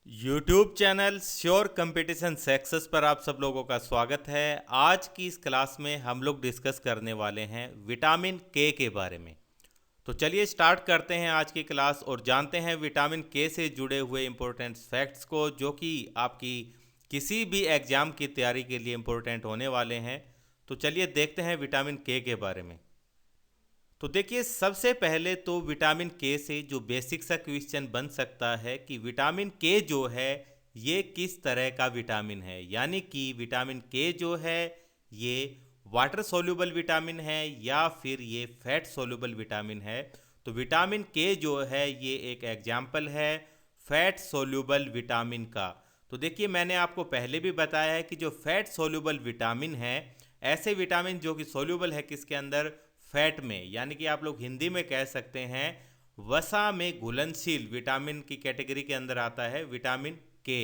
YouTube channel sure competition success पर आप सब लोगों का स्वागत है। आज की इस क्लास में हम लोग डिस्कस करने वाले हैं विटामिन के बारे में। तो चलिए स्टार्ट करते हैं आज की क्लास और जानते हैं विटामिन के से जुड़े हुए इम्पोर्टेंट फैक्ट्स को, जो कि आपकी किसी भी एग्ज़ाम की तैयारी के लिए इम्पोर्टेंट होने वाले हैं। तो चलिए देखते हैं विटामिन के बारे में। तो देखिए, सबसे पहले तो विटामिन के से जो बेसिक सा क्वेश्चन बन सकता है कि विटामिन के जो है ये किस तरह का विटामिन है। यानी कि विटामिन के जो है ये वाटर सोल्यूबल विटामिन है या फिर ये फैट सोल्यूबल विटामिन है। तो विटामिन के जो है ये एक एग्जाम्पल है फैट सोल्यूबल विटामिन का। तो देखिए, मैंने आपको पहले भी बताया है कि जो फैट सोल्यूबल विटामिन है, ऐसे विटामिन जो कि सोल्यूबल है किसके अंदर, फैट में, यानी कि आप लोग हिंदी में कह सकते हैं वसा में घुलनशील विटामिन की कैटेगरी के अंदर आता है विटामिन के।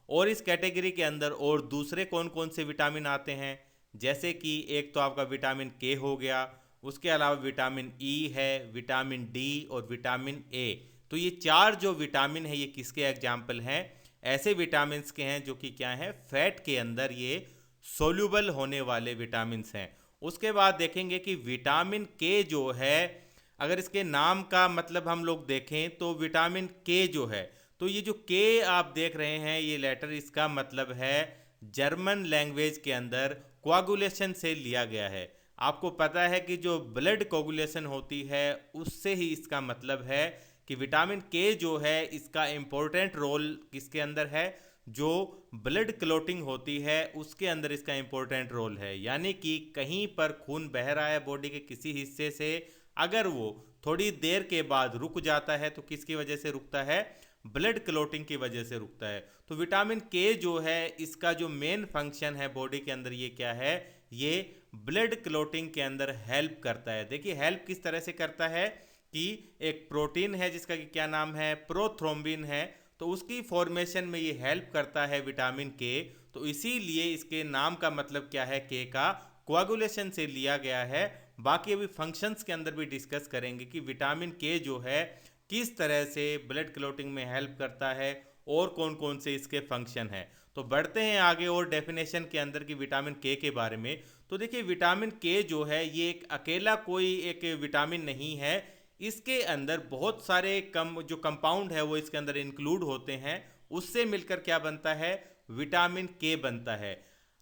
और इस कैटेगरी के अंदर और दूसरे कौन कौन से विटामिन आते हैं, जैसे कि एक तो आपका विटामिन के हो गया, उसके अलावा विटामिन ई है, विटामिन डी और विटामिन ए। तो ये चार जो विटामिन है ये किसके एग्जाम्पल हैं, ऐसे विटामिन के हैं जो कि क्या है, फैट के अंदर ये सोल्यूबल होने वाले विटामिन हैं। उसके बाद देखेंगे कि विटामिन के जो है, अगर इसके नाम का मतलब हम लोग देखें तो विटामिन के जो है, तो ये जो के आप देख रहे हैं ये लेटर, इसका मतलब है जर्मन लैंग्वेज के अंदर कोआगुलेशन से लिया गया है। आपको पता है कि जो ब्लड कोगुलेशन होती है उससे ही इसका मतलब है कि विटामिन के जो है इसका इम्पोर्टेंट रोल किसके अंदर है, जो ब्लड क्लोटिंग होती है उसके अंदर इसका इंपॉर्टेंट रोल है। यानी कि कहीं पर खून बह रहा है बॉडी के किसी हिस्से से, अगर वो थोड़ी देर के बाद रुक जाता है तो किसकी वजह से रुकता है, ब्लड क्लोटिंग की वजह से रुकता है। तो विटामिन के जो है इसका जो मेन फंक्शन है बॉडी के अंदर ये क्या है, ये ब्लड क्लोटिंग के अंदर हेल्प करता है। देखिए हेल्प किस तरह से करता है कि एक प्रोटीन है जिसका कि क्या नाम है, प्रोथ्रोम्बिन है, तो उसकी फॉर्मेशन में ये हेल्प करता है विटामिन के। तो इसीलिए इसके नाम का मतलब क्या है, के का कोआगुलेशन से लिया गया है। बाकी अभी फंक्शंस के अंदर भी डिस्कस करेंगे कि विटामिन के जो है किस तरह से ब्लड क्लोटिंग में हेल्प करता है और कौन कौन से इसके फंक्शन हैं। तो बढ़ते हैं आगे और डेफिनेशन के अंदर कि विटामिन के बारे में। तो देखिए विटामिन के जो है ये एक अकेला कोई एक विटामिन नहीं है, इसके अंदर बहुत सारे जो कंपाउंड है वो इसके अंदर इंक्लूड होते हैं, उससे मिलकर क्या बनता है, विटामिन के बनता है।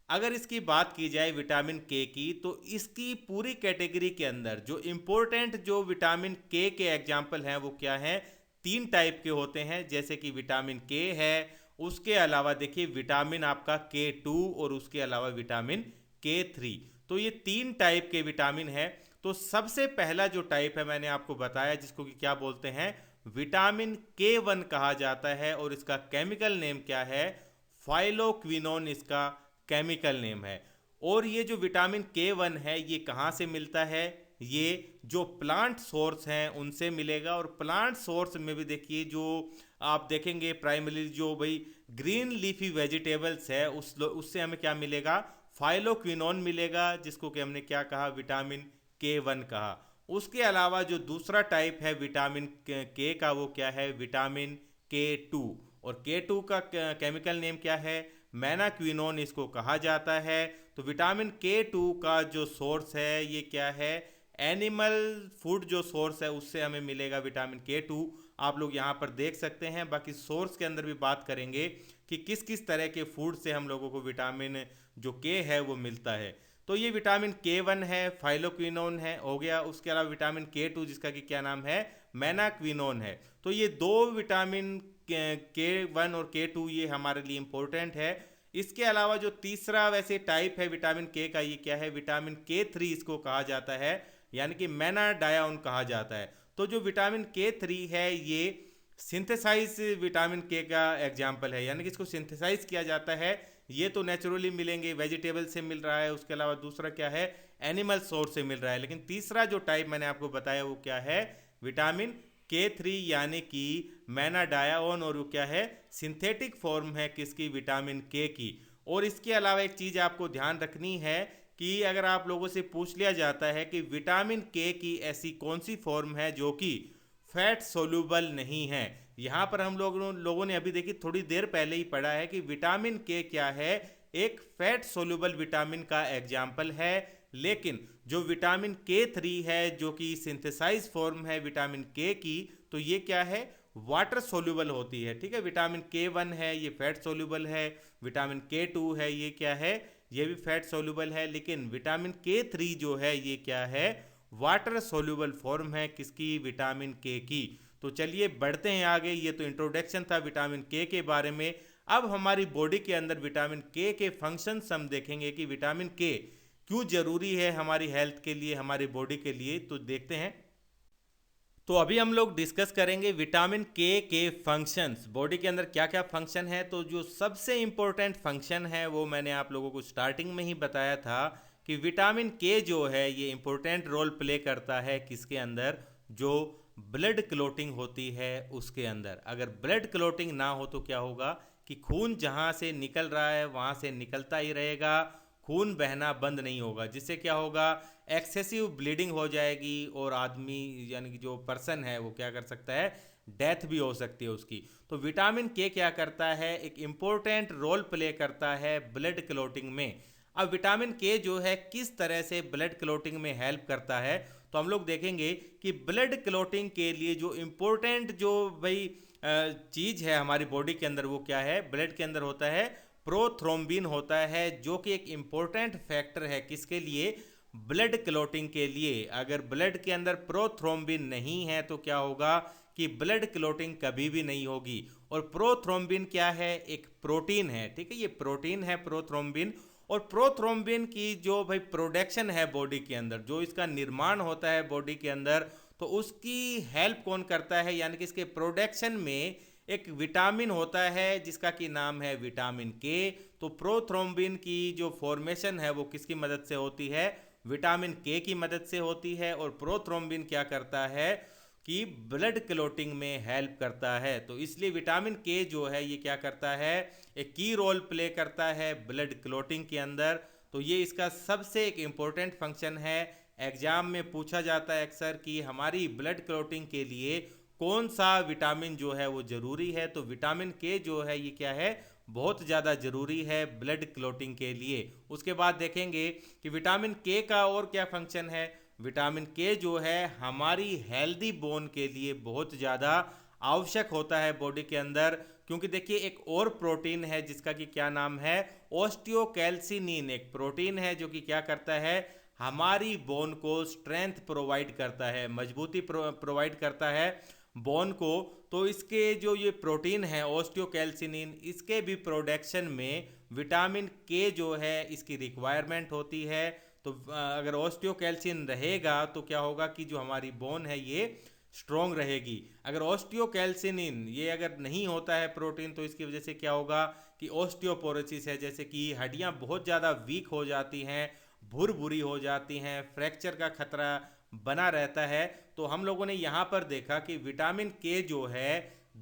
अगर इसकी बात की जाए विटामिन के की, तो इसकी पूरी कैटेगरी के अंदर जो इंपॉर्टेंट जो विटामिन के एग्जाम्पल हैं वो क्या हैं, तीन टाइप के होते हैं। जैसे कि विटामिन के है, उसके अलावा देखिए विटामिन आपका के 2 और उसके अलावा विटामिन के 3। तो ये तीन टाइप के विटामिन है। तो सबसे पहला जो टाइप है मैंने आपको बताया जिसको कि क्या बोलते हैं, विटामिन के 1 कहा जाता है और इसका केमिकल नेम क्या है, फाइलोक्विनोन इसका केमिकल नेम है। और ये जो विटामिन के 1 है ये कहाँ से मिलता है, ये जो प्लांट सोर्स हैं उनसे मिलेगा। और प्लांट सोर्स में भी देखिए जो आप देखेंगे प्राइमरी जो भाई ग्रीन लीफी वेजिटेबल्स है उससे हमें क्या मिलेगा, फाइलोक्विनोन मिलेगा, जिसको कि हमने क्या कहा, विटामिन के 1 कहा। उसके अलावा जो दूसरा टाइप है विटामिन के का वो क्या है, विटामिन के 2। और के 2 का केमिकल नेम क्या है, मैनाक्विनोन इसको कहा जाता है। तो विटामिन के 2 का जो सोर्स है ये क्या है, एनिमल फूड जो सोर्स है उससे हमें मिलेगा विटामिन के 2। आप लोग यहाँ पर देख सकते हैं। बाकी सोर्स के अंदर भी बात करेंगे कि किस किस तरह के फूड से हम लोगों को विटामिन जो के है वो मिलता है। तो ये विटामिन के 1 है, फाइलोक्विनोन है हो गया। उसके अलावा विटामिन के 2 जिसका कि क्या नाम है, मैनाक्विनोन है। तो ये दो विटामिन के 1 और के 2 ये हमारे लिए इंपॉर्टेंट है। इसके अलावा जो तीसरा वैसे टाइप है विटामिन के का, ये क्या है, विटामिन के 3 इसको कहा जाता है, यानी कि मैनाडायोन कहा जाता है। तो जो विटामिन के 3 है ये सिंथेसाइज विटामिन के का एग्जाम्पल है, यानी कि इसको सिंथेसाइज किया जाता है। ये तो नेचुरली मिलेंगे, वेजिटेबल से मिल रहा है। उसके अलावा दूसरा क्या है, एनिमल सोर्स से मिल रहा है। लेकिन तीसरा जो टाइप मैंने आपको बताया वो क्या है, विटामिन के 3 यानी कि मैनाडायोन। और वो क्या है, सिंथेटिक फॉर्म है किसकी, विटामिन के की। और इसके अलावा एक चीज़ आपको ध्यान रखनी है कि अगर आप लोगों से पूछ लिया जाता है कि विटामिन के की ऐसी कौन सी फॉर्म है जो कि फैट सोल्यूबल नहीं है, यहाँ पर हम लोगों ने अभी देखी थोड़ी देर पहले ही पढ़ा है कि विटामिन के क्या है, एक फैट सोल्यूबल विटामिन का एग्जाम्पल है। लेकिन जो विटामिन K3 है, जो कि सिंथेसाइज फॉर्म है विटामिन के की, तो ये क्या है, वाटर सोल्यूबल होती है। ठीक है, विटामिन K1 है, ये फैट सोल्यूबल है। विटामिन K2 है, ये क्या है, ये भी फैट सोल्यूबल है। लेकिन विटामिन K3 जो है ये क्या है, वाटर सोल्यूबल फॉर्म है किसकी, विटामिन के की। तो चलिए बढ़ते हैं आगे। ये तो इंट्रोडक्शन था विटामिन के बारे में। अब हमारी बॉडी के अंदर विटामिन के फंक्शंस हम देखेंगे कि विटामिन के क्यों जरूरी है हमारी हेल्थ के लिए, हमारी बॉडी के लिए। तो देखते हैं। तो अभी हम लोग डिस्कस करेंगे विटामिन के फंक्शंस, बॉडी के अंदर क्या क्या फंक्शन है। तो जो सबसे इंपॉर्टेंट फंक्शन है वो मैंने आप लोगों को स्टार्टिंग में ही बताया था कि विटामिन के जो है ये इंपॉर्टेंट रोल प्ले करता है किसके अंदर, जो ब्लड क्लोटिंग होती है उसके अंदर। अगर ब्लड क्लोटिंग ना हो तो क्या होगा कि खून जहाँ से निकल रहा है वहाँ से निकलता ही रहेगा, खून बहना बंद नहीं होगा, जिससे क्या होगा, एक्सेसिव ब्लीडिंग हो जाएगी और आदमी यानी कि जो पर्सन है वो क्या कर सकता है, डेथ भी हो सकती है उसकी। तो विटामिन के क्या करता है, एक इम्पोर्टेंट रोल प्ले करता है ब्लड क्लोटिंग में। अब विटामिन के जो है किस तरह से ब्लड क्लोटिंग में हेल्प करता है, तो हम लोग देखेंगे कि ब्लड क्लोटिंग के लिए जो इम्पोर्टेंट जो भाई चीज़ है हमारी बॉडी के अंदर, वो क्या है, ब्लड के अंदर होता है प्रोथ्रोम्बिन होता है, जो कि एक इम्पोर्टेंट फैक्टर है किसके लिए, ब्लड क्लोटिंग के लिए। अगर ब्लड के अंदर प्रोथ्रोम्बिन नहीं है तो क्या होगा कि ब्लड क्लोटिंग कभी भी नहीं होगी। और प्रोथ्रोम्बिन क्या है, एक प्रोटीन है। ठीक है, ये प्रोटीन है प्रोथ्रोम्बिन। और प्रोथ्रोम्बिन की जो भाई प्रोडक्शन है बॉडी के अंदर, जो इसका निर्माण होता है बॉडी के अंदर, तो उसकी हेल्प कौन करता है, यानी कि इसके प्रोडक्शन में एक विटामिन होता है जिसका कि नाम है विटामिन के। तो प्रोथ्रोम्बिन की जो फॉर्मेशन है वो किसकी मदद से होती है, विटामिन के की मदद से होती है। और प्रोथ्रोम्बिन क्या करता है कि ब्लड क्लोटिंग में हेल्प करता है। तो इसलिए विटामिन के जो है ये क्या करता है, एक की रोल प्ले करता है ब्लड क्लोटिंग के अंदर। तो ये इसका सबसे एक इम्पोर्टेंट फंक्शन है। एग्जाम में पूछा जाता है अक्सर कि हमारी ब्लड क्लोटिंग के लिए कौन सा विटामिन जो है वो ज़रूरी है। तो विटामिन के जो है ये क्या है, बहुत ज़्यादा ज़रूरी है ब्लड क्लोटिंग के लिए। उसके बाद देखेंगे कि विटामिन के का और क्या फंक्शन है। विटामिन के जो है हमारी हेल्दी बोन के लिए बहुत ज़्यादा आवश्यक होता है बॉडी के अंदर। क्योंकि देखिए एक और प्रोटीन है जिसका कि क्या नाम है, ऑस्टियोकैल्सिनिन, एक प्रोटीन है जो कि क्या करता है, हमारी बोन को स्ट्रेंथ प्रोवाइड करता है, मजबूती प्रोवाइड करता है बोन को। तो इसके जो ये प्रोटीन है ऑस्टियोकैल्सिनिन, इसके भी प्रोडक्शन में विटामिन के जो है इसकी रिक्वायरमेंट होती है। तो अगर ऑस्टियोकैल्सिन रहेगा तो क्या होगा कि जो हमारी बोन है ये स्ट्रोंग रहेगी। अगर ऑस्टियोकैल्सिनिन ये अगर नहीं होता है प्रोटीन, तो इसकी वजह से क्या होगा कि ऑस्टियोपोरोसिस है, जैसे कि हड्डियां बहुत ज़्यादा वीक हो जाती हैं, भुरभुरी हो जाती हैं, फ्रैक्चर का खतरा बना रहता है। तो हम लोगों ने यहाँ पर देखा कि विटामिन के जो है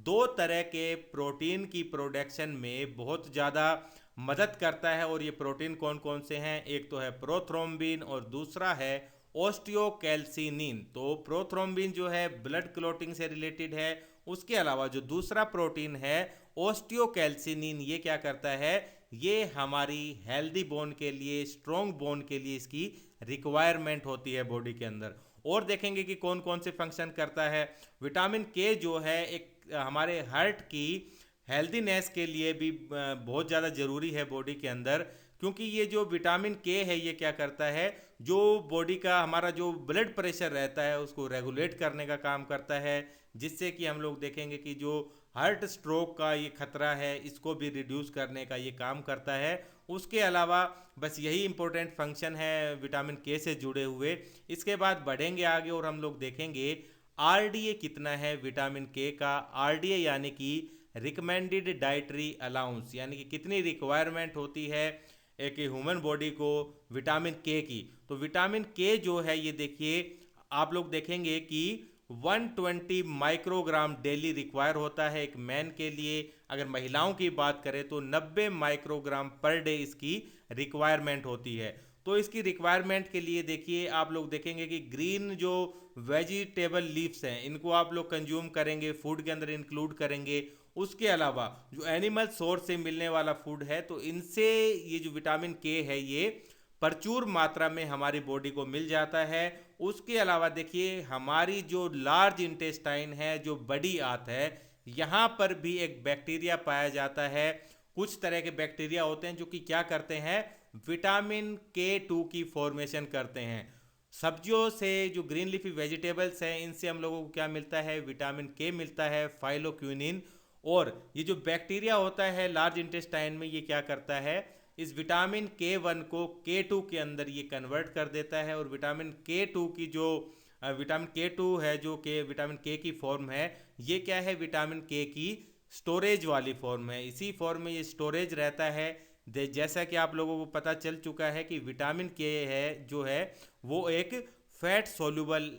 दो तरह के प्रोटीन की प्रोडक्शन में बहुत ज़्यादा मदद करता है। और ये प्रोटीन कौन कौन से हैं, एक तो है प्रोथ्रोम्बिन और दूसरा है ऑस्टियोकैल्सिनिन। तो प्रोथ्रोम्बिन जो है ब्लड क्लोटिंग से रिलेटेड है, उसके अलावा जो दूसरा प्रोटीन है ऑस्टियोकैल्सिनिन, ये क्या करता है, ये हमारी हेल्दी बोन के लिए, स्ट्रॉन्ग बोन के लिए इसकी रिक्वायरमेंट होती है बॉडी के अंदर। और देखेंगे कि कौन कौन से फंक्शन करता है। विटामिन के जो है एक हमारे हार्ट की हेल्दीनेस के लिए भी बहुत ज़्यादा ज़रूरी है बॉडी के अंदर। क्योंकि ये जो विटामिन के है ये क्या करता है, जो बॉडी का हमारा जो ब्लड प्रेशर रहता है उसको रेगुलेट करने का काम करता है, जिससे कि हम लोग देखेंगे कि जो हार्ट स्ट्रोक का ये खतरा है इसको भी रिड्यूस करने का ये काम करता है। उसके अलावा बस यही इंपॉर्टेंट फंक्शन है विटामिन के से जुड़े हुए। इसके बाद बढ़ेंगे आगे और हम लोग देखेंगे आरडीए कितना है विटामिन के का। आरडीए यानी कि रिकमेंडेड डाइटरी अलाउंस, यानी कि कितनी रिक्वायरमेंट होती है एक ह्यूमन बॉडी को विटामिन के की। तो विटामिन के जो है ये देखिए आप लोग देखेंगे कि 120 माइक्रोग्राम डेली रिक्वायर होता है एक मैन के लिए। अगर महिलाओं की बात करें तो 90 माइक्रोग्राम पर डे इसकी रिक्वायरमेंट होती है। तो इसकी रिक्वायरमेंट के लिए देखिए आप लोग देखेंगे कि ग्रीन जो वेजिटेबल लीव्स हैं इनको आप लोग कंज्यूम करेंगे, फूड के अंदर इंक्लूड करेंगे। उसके अलावा जो एनिमल सोर्स से मिलने वाला फूड है तो इनसे ये जो विटामिन के है ये प्रचुर मात्रा में हमारी बॉडी को मिल जाता है। उसके अलावा देखिए हमारी जो लार्ज इंटेस्टाइन है, जो बड़ी आंत है, यहाँ पर भी एक बैक्टीरिया पाया जाता है। कुछ तरह के बैक्टीरिया होते हैं जो कि क्या करते हैं, विटामिन के 2 की फॉर्मेशन करते हैं। सब्जियों से जो ग्रीन लीफी वेजिटेबल्स हैं इनसे हम लोगों को क्या मिलता है, विटामिन के मिलता है, फाइलोक्विनिन। और ये जो बैक्टीरिया होता है लार्ज इंटेस्टाइन में, ये क्या करता है, इस विटामिन के 1 को के 2 के अंदर ये कन्वर्ट कर देता है। और विटामिन के 2 की जो विटामिन के 2 है जो के विटामिन के की फॉर्म है, ये क्या है, विटामिन के की स्टोरेज वाली फॉर्म है। इसी फॉर्म में ये स्टोरेज रहता है। जैसा कि आप लोगों को पता चल चुका है कि विटामिन के है जो है वो एक फैट सोल्यूबल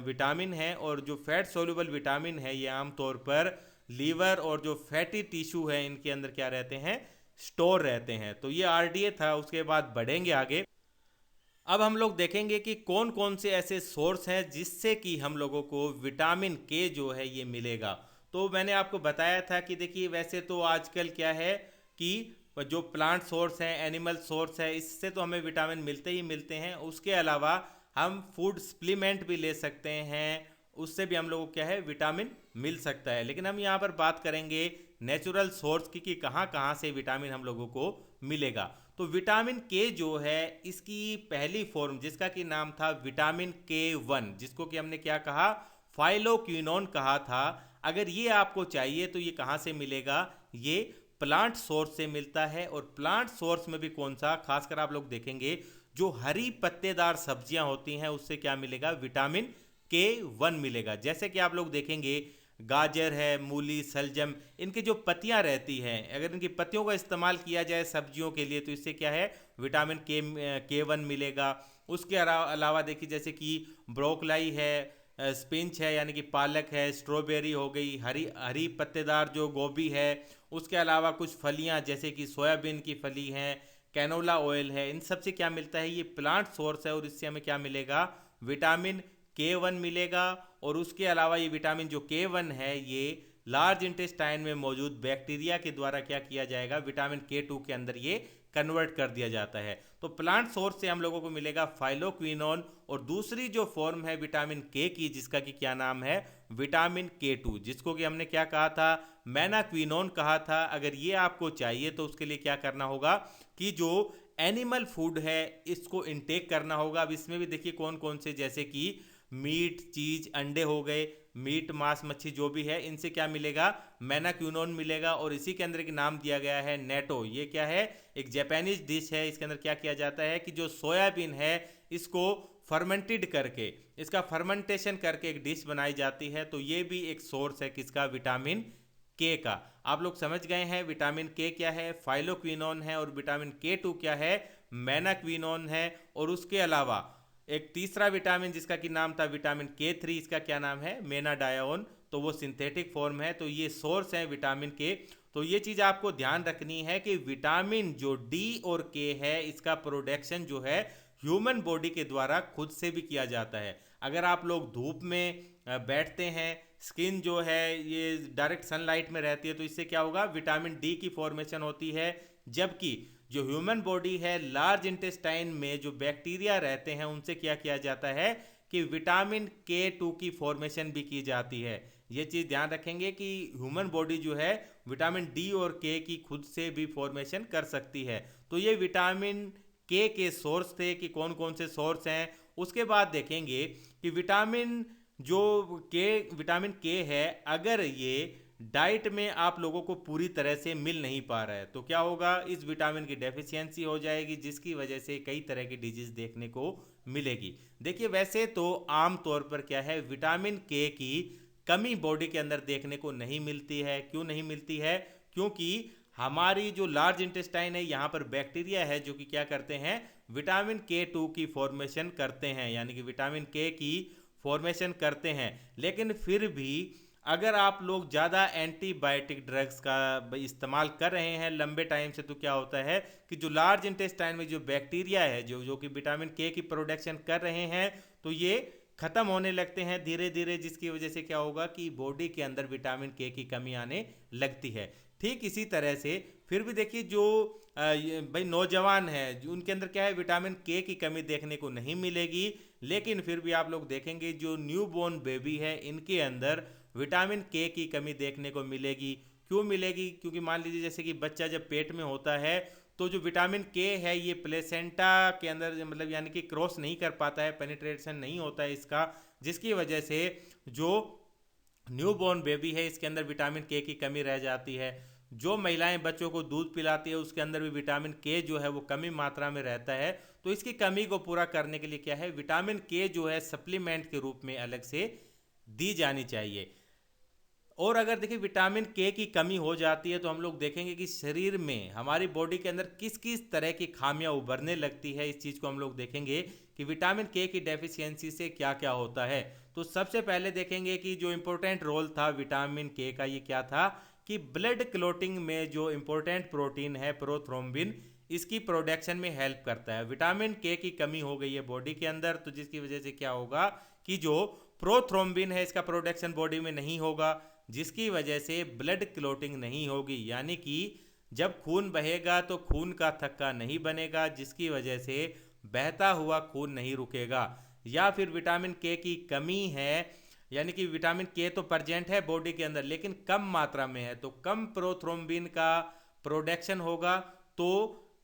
विटामिन है। और जो फैट सोल्यूबल विटामिन है ये आमतौर पर लीवर और जो फैटी टिश्यू है इनके अंदर क्या रहते हैं, स्टोर रहते हैं। तो ये आरडीए था, उसके बाद बढ़ेंगे आगे। अब हम लोग देखेंगे कि कौन कौन से ऐसे सोर्स हैं जिससे कि हम लोगों को विटामिन के जो है ये मिलेगा। तो मैंने आपको बताया था कि देखिए वैसे तो आजकल क्या है कि जो प्लांट सोर्स है, एनिमल सोर्स है, इससे तो हमें विटामिन मिलते ही मिलते हैं। उसके अलावा हम फूड सप्लीमेंट भी ले सकते हैं, उससे भी हम लोगों को क्या है, विटामिन मिल सकता है। लेकिन हम यहाँ पर बात करेंगे नेचुरल सोर्स की कि कहाँ कहाँ से विटामिन हम लोगों को मिलेगा। तो विटामिन के जो है इसकी पहली फॉर्म जिसका कि नाम था विटामिन के 1, जिसको कि हमने क्या कहा, फाइलोक्विनोन कहा था। अगर ये आपको चाहिए तो ये कहाँ से मिलेगा, ये प्लांट सोर्स से मिलता है। और प्लांट सोर्स में भी कौन सा, खासकर आप लोग देखेंगे जो हरी पत्तेदार सब्जियां होती हैं उससे क्या मिलेगा, विटामिन के 1 मिलेगा। जैसे कि आप लोग देखेंगे गाजर है, मूली, सलजम, इनकी जो पत्तियां रहती हैं, अगर इनकी पत्तियों का इस्तेमाल किया जाए सब्जियों के लिए तो इससे क्या है, विटामिन के 1 मिलेगा। उसके अलावा देखिए जैसे कि ब्रोकलाई है, स्पिंच है यानी कि पालक है, स्ट्रॉबेरी हो गई, हरी हरी पत्तेदार जो गोभी है। उसके अलावा कुछ फलियां जैसे कि सोयाबीन की फली हैं, कैनोला ऑयल है, इन सब से क्या मिलता है, ये प्लांट सोर्स है। और इससे हमें क्या मिलेगा, विटामिन के 1 मिलेगा। और उसके अलावा ये विटामिन जो के 1 है ये लार्ज इंटेस्टाइन में मौजूद बैक्टीरिया के द्वारा क्या किया जाएगा, विटामिन के 2 के अंदर ये कन्वर्ट कर दिया जाता है। तो प्लांट सोर्स से हम लोगों को मिलेगा फाइलोक्विनोन। और दूसरी जो फॉर्म है विटामिन के की, जिसका कि क्या नाम है, विटामिन के 2, जिसको कि हमने क्या कहा था, मैनाक्विनोन कहा था। अगर ये आपको चाहिए तो उसके लिए क्या करना होगा कि जो एनिमल फूड है इसको इनटेक करना होगा। अब इसमें भी देखिए कौन कौन से, जैसे कि मीट, चीज, अंडे हो गए, मीट, मांस, मच्छी जो भी है, इनसे क्या मिलेगा, मैनाक्विनोन मिलेगा। और इसी के अंदर एक नाम दिया गया है नेटो। ये क्या है, एक जापानीज डिश है। इसके अंदर क्या किया जाता है कि जो सोयाबीन है इसको फर्मेंटेड करके, इसका फर्मेंटेशन करके एक डिश बनाई जाती है। तो ये भी एक सोर्स है किसका, विटामिन के का। आप लोग समझ गए हैं विटामिन के क्या है, फाइलोक्विनोन है, और विटामिन के 2 क्या है, मैनाक्विनोन है। और उसके अलावा एक तीसरा विटामिन जिसका कि नाम था विटामिन के 3, इसका क्या नाम है, मेनाडायोन। तो वो सिंथेटिक फॉर्म है। तो ये सोर्स है विटामिन के। तो ये चीज़ आपको ध्यान रखनी है कि विटामिन जो डी और के है इसका प्रोडक्शन जो है ह्यूमन बॉडी के द्वारा खुद से भी किया जाता है। अगर आप लोग धूप में बैठते हैं, स्किन जो है ये डायरेक्ट सनलाइट में रहती है तो इससे क्या होगा, विटामिन डी की फॉर्मेशन होती है। जबकि जो ह्यूमन बॉडी है, लार्ज इंटेस्टाइन में जो बैक्टीरिया रहते हैं उनसे क्या किया जाता है कि विटामिन के 2 की फॉर्मेशन भी की जाती है। ये चीज़ ध्यान रखेंगे कि ह्यूमन बॉडी जो है विटामिन डी और के की खुद से भी फॉर्मेशन कर सकती है। तो ये विटामिन के सोर्स थे कि कौन कौन से सोर्स हैं। उसके बाद देखेंगे कि विटामिन के है, अगर ये डाइट में आप लोगों को पूरी तरह से मिल नहीं पा रहा है तो क्या होगा, इस विटामिन की डेफिशिएंसी हो जाएगी, जिसकी वजह से कई तरह की डिजीज देखने को मिलेगी। देखिए वैसे तो आम तौर पर क्या है, विटामिन के की कमी बॉडी के अंदर देखने को नहीं मिलती है। क्यों नहीं मिलती है, क्योंकि हमारी जो लार्ज इंटेस्टाइन है यहाँ पर बैक्टीरिया है जो कि क्या करते हैं, विटामिन के 2 की फॉर्मेशन करते हैं, यानी कि विटामिन के की फॉर्मेशन करते हैं। लेकिन फिर भी अगर आप लोग ज़्यादा एंटीबायोटिक ड्रग्स का इस्तेमाल कर रहे हैं लंबे टाइम से, तो क्या होता है कि जो लार्ज इंटेस्टाइन में जो बैक्टीरिया है जो कि विटामिन के की प्रोडक्शन कर रहे हैं, तो ये ख़त्म होने लगते हैं धीरे धीरे, जिसकी वजह से क्या होगा कि बॉडी के अंदर विटामिन के की कमी आने लगती है। ठीक इसी तरह से फिर भी देखिए जो भाई नौजवान है उनके अंदर क्या है, विटामिन के की कमी देखने को नहीं मिलेगी, लेकिन फिर भी आप लोग देखेंगे जो न्यू बॉर्न बेबी है इनके अंदर विटामिन के की कमी देखने को मिलेगी। क्यों मिलेगी? क्योंकि मान लीजिए जैसे कि बच्चा जब पेट में होता है तो जो विटामिन के है ये प्लेसेंटा के अंदर मतलब यानी कि क्रॉस नहीं कर पाता है, पेनिट्रेशन नहीं होता है इसका, जिसकी वजह से जो न्यू बॉर्न बेबी है इसके अंदर विटामिन के की कमी रह जाती है। जो महिलाएं बच्चों को दूध पिलाती है उसके अंदर भी विटामिन के जो है वो कमी मात्रा में रहता है। तो इसकी कमी को पूरा करने के लिए क्या है, विटामिन के जो है सप्लीमेंट के रूप में अलग से दी जानी चाहिए। और अगर देखिए विटामिन के की कमी हो जाती है तो हम लोग देखेंगे कि शरीर में हमारी बॉडी के अंदर किस किस तरह की खामियां उभरने लगती है। इस चीज़ को हम लोग देखेंगे कि विटामिन के की डेफिशिएंसी से क्या क्या होता है। तो सबसे पहले देखेंगे कि जो इम्पोर्टेंट रोल था विटामिन के का ये क्या था कि ब्लड क्लोटिंग में जो इम्पोर्टेंट प्रोटीन है प्रोथ्रोम्बिन, इसकी प्रोडक्शन में हेल्प करता है। विटामिन के की कमी हो गई है बॉडी के अंदर, तो जिसकी वजह से क्या होगा कि जो प्रोथ्रोम्बिन है इसका प्रोडक्शन बॉडी में नहीं होगा, जिसकी वजह से ब्लड क्लोटिंग नहीं होगी, यानी कि जब खून बहेगा तो खून का थक्का नहीं बनेगा, जिसकी वजह से बहता हुआ खून नहीं रुकेगा। या फिर विटामिन के की कमी है, यानी कि विटामिन के तो प्रेजेंट है बॉडी के अंदर लेकिन कम मात्रा में है, तो कम प्रोथ्रोम्बिन का प्रोडक्शन होगा, तो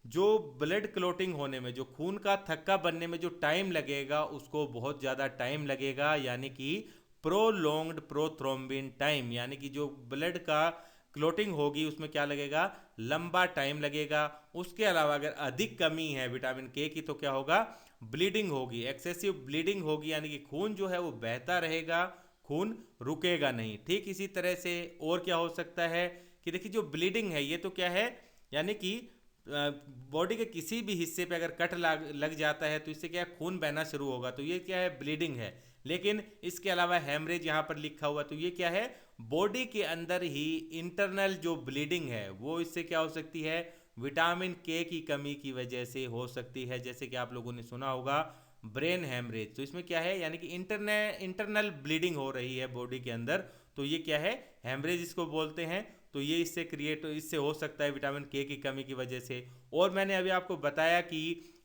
जो ब्लड क्लोटिंग होने में, जो खून का थक्का बनने में जो टाइम लगेगा उसको बहुत ज़्यादा टाइम लगेगा, यानी कि प्रोलोंग्ड प्रोथ्रोम्बिन टाइम, यानी कि जो ब्लड का क्लोटिंग होगी उसमें क्या लगेगा, लंबा टाइम लगेगा। उसके अलावा अगर अधिक कमी है विटामिन के की तो क्या होगा, ब्लीडिंग होगी, एक्सेसिव ब्लीडिंग होगी, यानी कि खून जो है वो बहता रहेगा, खून रुकेगा नहीं। ठीक इसी तरह से और क्या हो सकता है कि देखिए जो ब्लीडिंग है ये तो क्या है, यानी कि बॉडी के किसी भी हिस्से पे अगर कट लग जाता है तो इससे क्या है, खून बहना शुरू होगा, तो ये क्या है, ब्लीडिंग है। लेकिन इसके अलावा हेमरेज यहाँ पर लिखा हुआ, तो ये क्या है, बॉडी के अंदर ही इंटरनल जो ब्लीडिंग है वो इससे क्या हो सकती है, विटामिन के की कमी की वजह से हो सकती है। जैसे कि आप लोगों ने सुना होगा ब्रेन हेमरेज, तो इसमें क्या है, यानी कि इंटरनल ब्लीडिंग हो रही है बॉडी के अंदर, तो ये क्या है, हेमरेज इसको बोलते हैं। तो ये इससे हो सकता है विटामिन के की कमी की वजह से। और मैंने अभी आपको बताया कि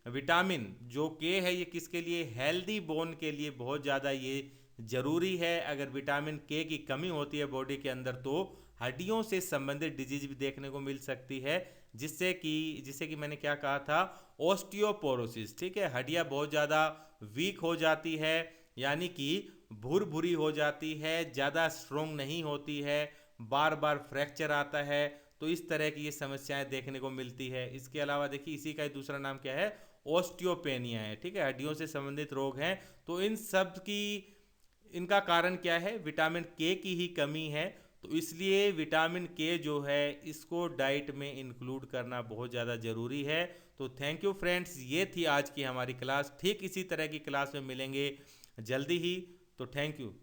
विटामिन जो के है ये किसके लिए, हेल्दी बोन के लिए बहुत ज़्यादा ये ज़रूरी है। अगर विटामिन के की कमी होती है बॉडी के अंदर तो हड्डियों से संबंधित डिजीज भी देखने को मिल सकती है, जिससे कि मैंने क्या कहा था, ऑस्टियोपोरोसिस। ठीक है, हड्डियाँ बहुत ज़्यादा वीक हो जाती है, यानी कि भुरभुरी हो जाती है, ज़्यादा स्ट्रोंग नहीं होती है, बार बार फ्रैक्चर आता है, तो इस तरह की ये समस्याएं देखने को मिलती है। इसके अलावा देखिए इसी का दूसरा नाम क्या है, ऑस्टियोपेनिया है। ठीक है, हड्डियों से संबंधित रोग हैं। तो इन सब की इनका कारण क्या है, विटामिन के की ही कमी है। तो इसलिए विटामिन के जो है इसको डाइट में इंक्लूड करना बहुत ज़्यादा ज़रूरी है। तो थैंक यू फ्रेंड्स, ये थी आज की हमारी क्लास। ठीक इसी तरह की क्लास में मिलेंगे जल्दी ही, तो थैंक यू।